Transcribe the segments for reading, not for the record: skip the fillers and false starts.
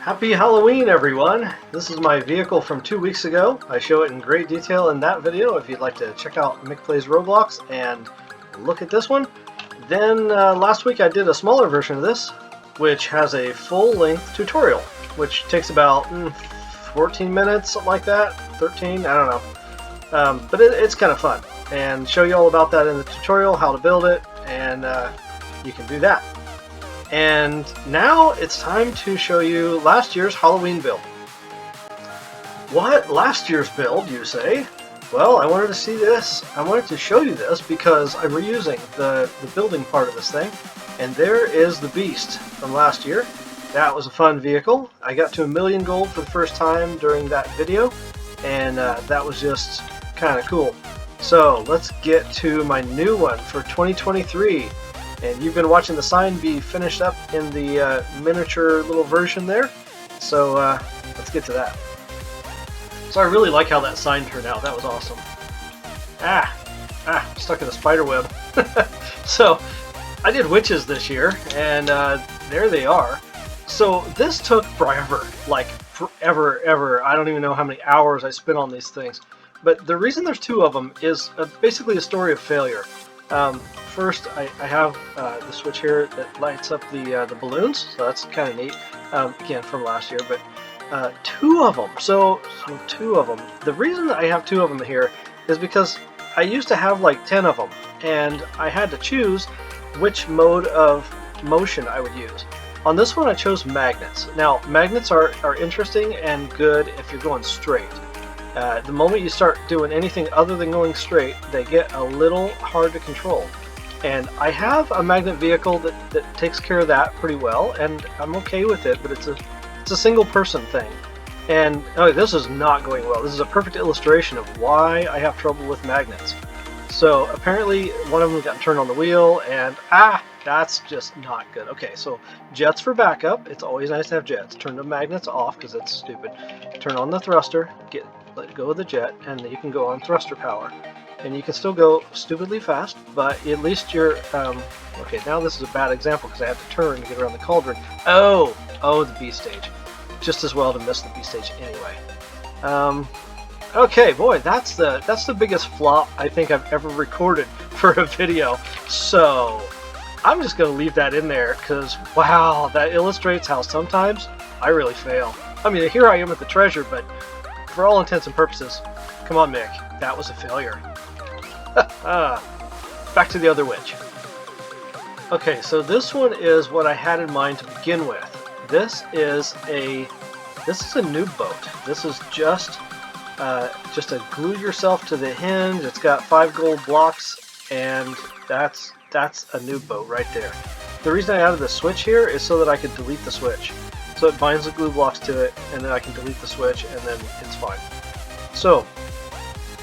Happy Halloween, everyone! This is my vehicle from 2 weeks ago. I show it in great detail in that video if you'd like to check out Mick Plays Roblox and look at this one. Then last week I did a smaller version of this, which has a full-length tutorial, which takes about 14 minutes, something like that, 13, I don't know. But it's kind of fun, and show you all about that in the tutorial, how to build it, and you can do that. And now it's time to show you last year's Halloween build. What? Last year's build, you say? Well, I wanted to see this. I wanted to show you this because I'm reusing the building part of this thing. And there is the Beast from last year. That was a fun vehicle. I got to 1,000,000 gold for the first time during that video. And that was just kind of cool. So let's get to my new one for 2023. And you've been watching the sign be finished up in the miniature little version there. So let's get to that. So I really like how that sign turned out. That was awesome. Stuck in a spider web. So I did witches this year, and there they are. So this took forever, like forever. I don't even know how many hours I spent on these things. But the reason there's two of them is basically a story of failure. First, I have the switch here that lights up the balloons, so that's kind of neat. Again, from last year, but two of them. So two of them. The reason that I have two of them here is because I used to have like 10 of them, and I had to choose which mode of motion I would use. On this one, I chose magnets. Now, magnets are interesting and good if you're going straight. The moment you start doing anything other than going straight, they get a little hard to control. And I have a magnet vehicle that takes care of that pretty well, and I'm okay with it, but it's a single person thing. And this is not going well. This is a perfect illustration of why I have trouble with magnets. So apparently one of them got turned on the wheel, and that's just not good. Okay, so jets for backup. It's always nice to have jets. Turn the magnets off because it's stupid. Turn on the thruster, let go of the jet, and you can go on thruster power. And you can still go stupidly fast, but at least you're, okay, now this is a bad example because I have to turn to get around the cauldron. Oh, the B stage. Just as well to miss the B stage anyway. Okay, boy, that's the biggest flop I think I've ever recorded for a video. So I'm just going to leave that in there because, wow, that illustrates how sometimes I really fail. I mean, here I am at the treasure, but for all intents and purposes, come on, Mick, that was a failure. Back to the other witch. Okay, so this one is what I had in mind to begin with. This is a new boat. This is just a glue yourself to the hinge. It's got 5 gold blocks, and that's a new boat right there. The reason I added the switch here is so that I could delete the switch. So it binds the glue blocks to it, and then I can delete the switch, and then it's fine. So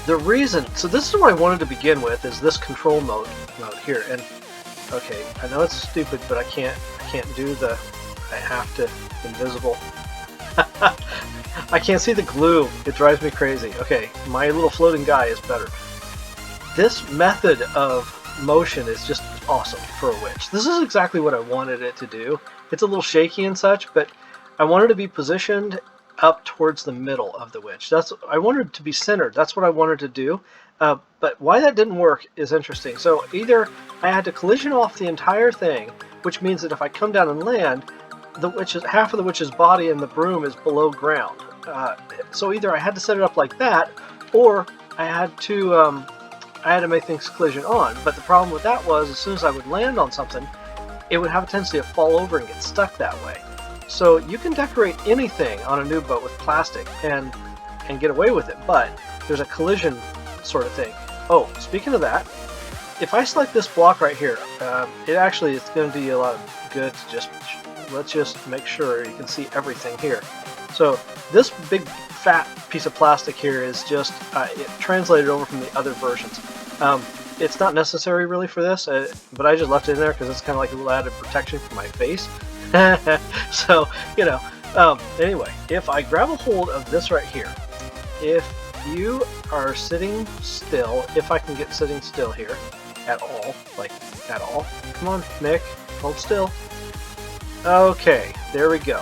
so this is what I wanted to begin with, is this control mode here. And okay, I know it's stupid, but I can't do I have to invisible. I can't see the glue. It drives me crazy. Okay, my little floating guy is better. This method of motion is just awesome for a witch. This is exactly what I wanted it to do. It's a little shaky and such, but I wanted to be positioned up towards the middle of the witch. I wanted it to be centered. That's what I wanted to do. But why that didn't work is interesting. So either I had to collision off the entire thing, which means that if I come down and land, half of the witch's body and the broom is below ground. So either I had to set it up like that, or I had to make things collision on. But the problem with that was, as soon as I would land on something, it would have a tendency to fall over and get stuck that way. So you can decorate anything on a new boat with plastic and get away with it, but there's a collision sort of thing. Oh, speaking of that, if I select this block right here, it's going to do you a lot of good to let's just make sure you can see everything here. So this big fat piece of plastic here is just it translated over from the other versions. It's not necessary really for this, but I just left it in there because it's kind of like a little added protection for my face. So, anyway, if I grab a hold of this right here, if you are sitting still, if I can get sitting still here at all, come on, Nick, hold still. Okay, there we go.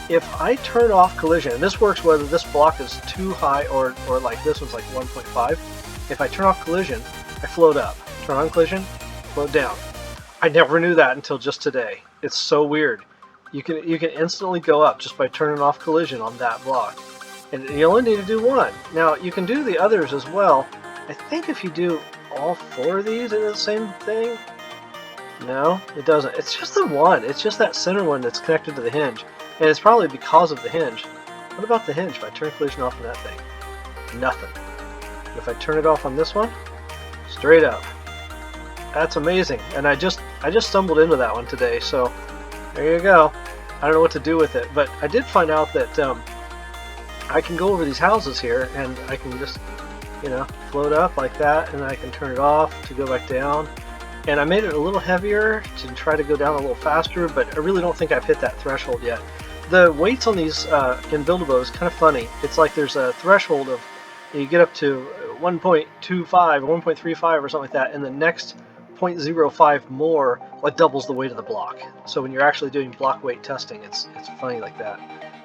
if I turn off collision, and this works whether this block is too high or like this one's like 1.5. If I turn off collision, I float up. Turn on collision, float down. I never knew that until just today. It's so weird. You can instantly go up just by turning off collision on that block. And you only need to do one. Now, you can do the others as well. I think if you do all 4 of these, it is the same thing. No, it doesn't. It's just the one. It's just that center one that's connected to the hinge. And it's probably because of the hinge. What about the hinge? If I turn collision off on that thing? Nothing. If I turn it off on this one, straight up. That's amazing. And I just stumbled into that one today, so there you go. I don't know what to do with it, but I did find out that I can go over these houses here and I can just, you know, float up like that, and I can turn it off to go back down. And I made it a little heavier to try to go down a little faster, but I really don't think I've hit that threshold yet. The weights on these in Build-A-Boat is kind of funny. It's like there's a threshold of, you get up to 1.25 or 1.35 or something like that, and the next 0.05 more like doubles the weight of the block. So when you're actually doing block weight testing, it's funny like that.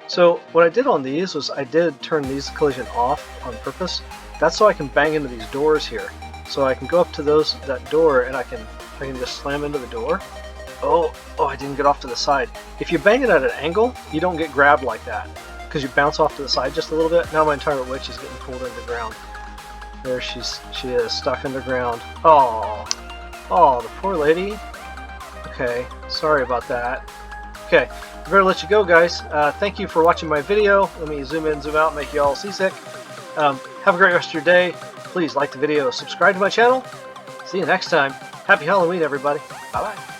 So what I did on these was I did turn these collision off on purpose. That's so I can bang into these doors here. So I can go up to that door and I can just slam into the door. Oh, I didn't get off to the side. If you bang it at an angle, you don't get grabbed like that because you bounce off to the side just a little bit. Now my entire witch is getting pulled underground. There she is stuck underground. Oh, the poor lady. Okay, sorry about that. Okay, I better let you go, guys. Thank you for watching my video. Let me zoom in, zoom out, make you all seasick. Have a great rest of your day. Please like the video, subscribe to my channel. See you next time. Happy Halloween, everybody. Bye-bye.